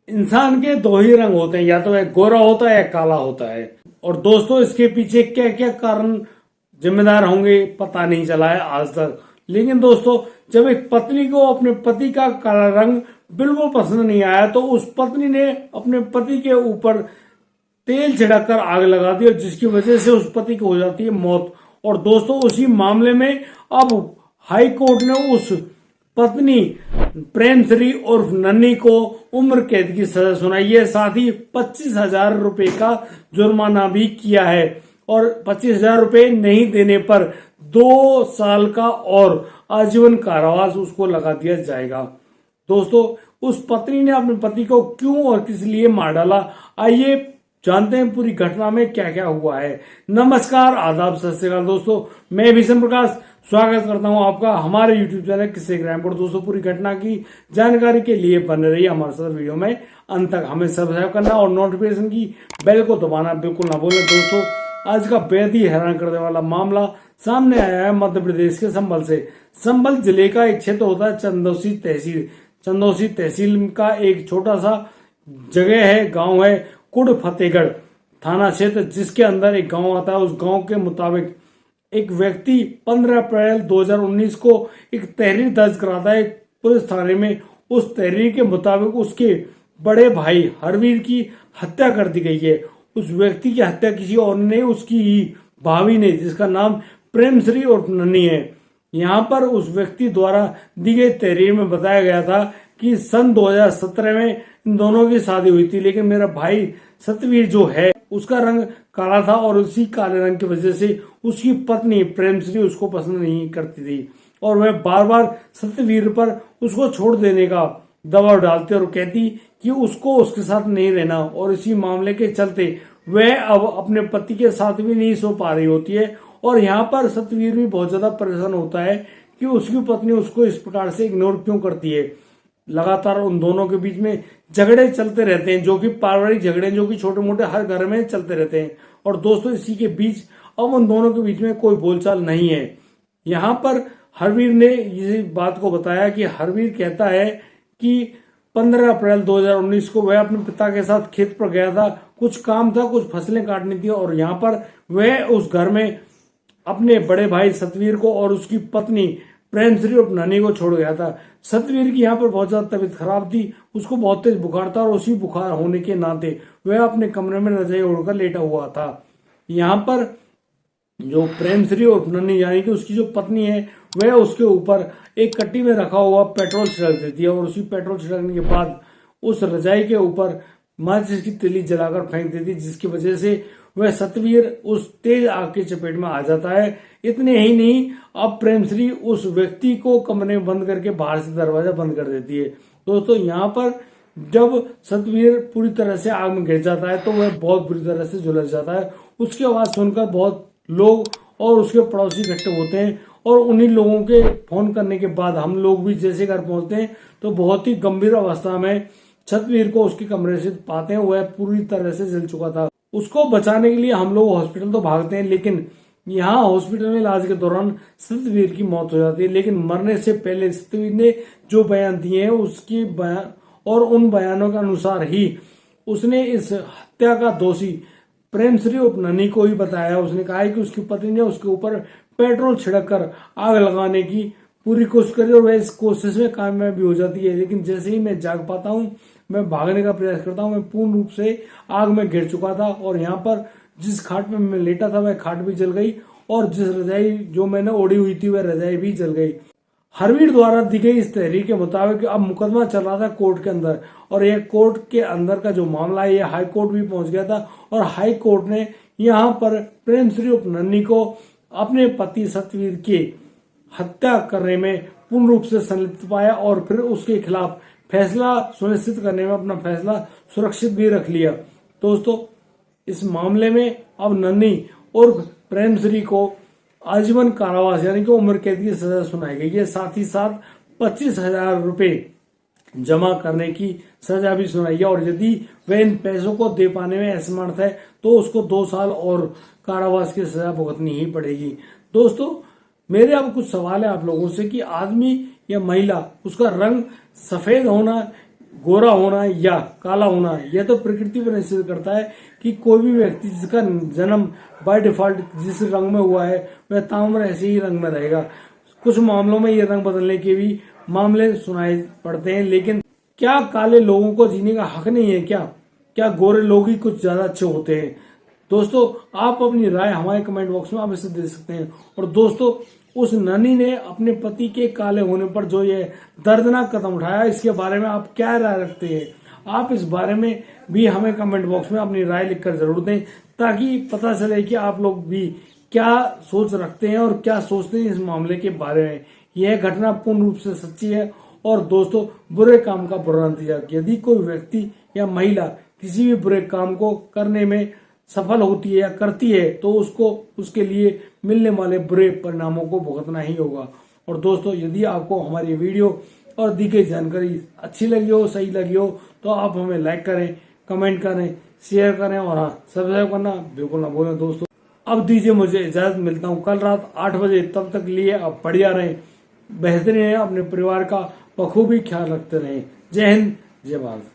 इंसान के दो ही रंग होते हैं, या तो एक गोरा होता है या काला होता है। और दोस्तों इसके पीछे क्या क्या कारण जिम्मेदार होंगे पता नहीं चला है आज तक। लेकिन दोस्तों जब एक पत्नी को अपने पति का काला रंग बिल्कुल पसंद नहीं आया तो उस पत्नी ने अपने पति के ऊपर तेल छिड़ककर आग लगा दी, और जिसकी वजह से उस पति को हो जाती है मौत। और दोस्तों उसी मामले में अब हाई कोर्ट ने उस पत्नी प्रेमश्री उर्फ नन्ही को उम्र कैद की सजा सुनाई है, साथ ही 25,000 रुपए का जुर्माना भी किया है। और 25,000 रुपए नहीं देने पर 2 साल का और आजीवन कारावास उसको लगा दिया जाएगा। दोस्तों उस पत्नी ने अपने पति को क्यों और किस लिए मार डाला, आइए जानते हैं पूरी घटना में क्या क्या हुआ है। नमस्कार, आदाब, सत श्री अकाल दोस्तों, मैं भीषण प्रकाश स्वागत करता हूं आपका हमारे YouTube चैनल किस्से क्राइम पर। दोस्तों पूरी घटना की जानकारी के लिए बने रहिए हमारे साथ वीडियो में अंत तक। हमें सब्सक्राइब करना और नोटिफिकेशन की बेल को दबाना बिल्कुल ना भूलें। दोस्तों आज का बेहद ही हैरान करने वाला मामला सामने आया है मध्य प्रदेश के संभल से। संभल जिले का एक क्षेत्र होता है चंदौसी तहसील। चंदौसी तहसील का एक छोटा सा जगह है, गांव है कुड़ फतेहगढ़ थाना क्षेत्र, जिसके अंदर एक गांव आता है। उस गांव के मुताबिक एक व्यक्ति 15 अप्रैल 2019 को एक तहरीर दर्ज कराता है पुलिस थाने में। उस तहरीर के मुताबिक उसके बड़े भाई हरवीर की हत्या कर दी गई है। उस व्यक्ति की हत्या किसी और ने, उसकी ही भाभी ने, जिसका नाम प्रेमश्री और नन्ही है। यहाँ पर उस व्यक्ति द्वारा दी गई तहरीर में बताया गया था कि सन 2017 में इन दोनों की शादी हुई थी, लेकिन मेरा भाई सतवीर जो है उसका रंग काला था और उसी काले रंग की वजह से उसकी पत्नी प्रेमश्री उसको पसंद नहीं करती थी और वह बार बार सतवीर पर उसको छोड़ देने का दबाव डालती और कहती कि उसको उसके साथ नहीं रहना। और इसी मामले के चलते वह अब अपने पति के साथ भी नहीं सो पा रही होती है। और यहाँ पर सतवीर भी बहुत ज्यादा परेशान होता है कि उसकी पत्नी उसको इस प्रकार से इग्नोर क्यों करती है। लगातार उन दोनों के बीच में झगड़े चलते रहते हैं, जो कि पारिवारिक झगड़े, जो कि छोटे मोटे हर घर में चलते रहते हैं। और दोस्तों इसी के बीच अब उन दोनों के बीच में कोई बोलचाल नहीं है। यहाँ पर हरवीर ने इस बात को बताया कि हरवीर कहता है कि 15 अप्रैल 2019 को वह अपने पिता के साथ खेत पर गया था, कुछ काम था, कुछ फसलें काटनी थी, और यहाँ पर वह उस घर में अपने बड़े भाई सतवीर को और उसकी पत्नी प्रेमश्री और नन्ही को छोड़ गया था। सतवीर की यहाँ पर बहुत ज्यादा तबीयत खराब थी, उसको बहुत तेज बुखार था और उसी बुखार होने के नाते वह अपने कमरे में रजाई ओढ़कर लेटा हुआ था। यहाँ पर जो प्रेमश्री और नन्ही यानी कि उसकी जो पत्नी है वह उसके ऊपर एक कट्टी में रखा हुआ पेट्रोल छिड़क देती है और उसी पेट्रोल छिड़कने के बाद उस रजाई के ऊपर माचिस की तिल्ली जलाकर फेंक देती है, जिसकी वजह से वह सतवीर उस तेज आग की चपेट में आ जाता है। इतने ही नहीं, अब प्रेमश्री उस व्यक्ति को कमरे में बंद करके बाहर से दरवाजा बंद कर देती है। दोस्तों यहाँ पर जब सतवीर पूरी तरह से आग में गिर जाता है तो वह बहुत बुरी तरह से झुलस जाता है। उसकी आवाज सुनकर बहुत लोग और उसके पड़ोसी इकट्ठे होते हैं और उन्हीं लोगों के फोन करने के बाद हम लोग भी जैसे घर पहुंचते हैं तो बहुत ही गंभीर अवस्था में सतवीर को उसके कमरे से पाते हैं। वह पूरी तरह से जल चुका था। उसको बचाने के लिए हम लोग हॉस्पिटल तो भागते हैं, लेकिन यहाँ हॉस्पिटल में इलाज के दौरान सतवीर की मौत हो जाती है। लेकिन मरने से पहले सतवीर ने जो बयान दिए हैं उसकी बयान और उन बयानों के अनुसार ही उसने इस हत्या का दोषी प्रेमश्री और नन्ही को ही बताया। उसने कहा है कि उसकी पत्नी ने उसके ऊपर पेट्रोल छिड़क कर आग लगाने की पूरी कोशिश करी और वह इस कोशिश में कामयाब भी हो जाती है। लेकिन जैसे ही मैं जाग पाता हूँ, मैं भागने का प्रयास करता हूँ, मैं पूर्ण रूप से आग में घिर चुका था। और यहाँ पर जिस खाट में मैं लेटा था वह खाट भी जल गई और जिस रजाई जो मैंने ओढ़ी हुई थी वह रजाई भी जल गई। हरवीर द्वारा दी गई इस तहरीर के मुताबिक अब मुकदमा चल रहा था कोर्ट के अंदर, और यह कोर्ट के अंदर का जो मामला है यह हाई कोर्ट भी पहुंच गया था। और हाई कोर्ट ने यहाँ पर प्रेमश्री और नन्ही को अपने पति सतवीर की हत्या करने में पूर्ण रूप से संलिप्त पाया और फिर उसके खिलाफ फैसला सुनिश्चित करने में अपना फैसला सुरक्षित भी रख लिया। दोस्तों इस मामले में अब नन्ही और प्रेमश्री को आजीवन कारावास यानी कि उम्र कैद की सजा सुनाई गई है। साथ ही साथ 25,000 रुपए जमा करने की सजा भी सुनाई है और यदि वह इन पैसों को दे पाने में असमर्थ है तो उसको 2 साल और कारावास की सजा भुगतनी ही पड़ेगी। दोस्तों मेरे अब कुछ सवाल है आप लोगों से कि आदमी या महिला उसका रंग सफेद होना गोरा होना या काला होना यह तो प्रकृति पर निश्चित करता है कि कोई भी व्यक्ति जिसका जन्म बाय डिफॉल्ट जिस रंग में हुआ है वह ताम्र ऐसे ही रंग में रहेगा। कुछ मामलों में ये रंग बदलने के भी मामले सुनाई पड़ते हैं, लेकिन क्या काले लोगों को जीने का हक नहीं है? क्या गोरे लोग ही कुछ ज्यादा अच्छे होते हैं? दोस्तों, आप अपनी राय हमारे कमेंट बॉक्स में अवश्य दे सकते हैं। और दोस्तों, उस ननी ने अपने पति के काले होने पर जो ये दर्दनाक कदम उठाया, इसके बारे में आप क्या राय रखते हैं? आप इस बारे में भी हमें कमेंट बॉक्स में अपनी राय लिखकर जरूर दें, ताकि पता चले कि आप लोग भी क्या सोच रखते हैं और क्या सोचते हैं इस मामले के बारे में। यह घटना पूर्ण रूप से सच्ची है। और दोस्तों, बुरे काम का बुरा नतीजा, यदि कोई व्यक्ति या महिला किसी भी बुरे काम को करने में सफल होती है या करती है तो उसको उसके लिए मिलने वाले बुरे परिणामों को भुगतना ही होगा। और दोस्तों, यदि आपको हमारी वीडियो और दी गई जानकारी अच्छी लगी हो, सही लगी हो, तो आप हमें लाइक करें, कमेंट करें, शेयर करें और हाँ, सब्सक्राइब करना बिल्कुल ना भूलें। दोस्तों, अब दीजिए मुझे इजाजत, मिलता हूँ कल रात 8 बजे। तब तक लिए आप बढ़िया रहें, बेहतरीन रहें, अपने परिवार का बखूबी ख्याल रखते रहें। जय हिंद, जय भारत।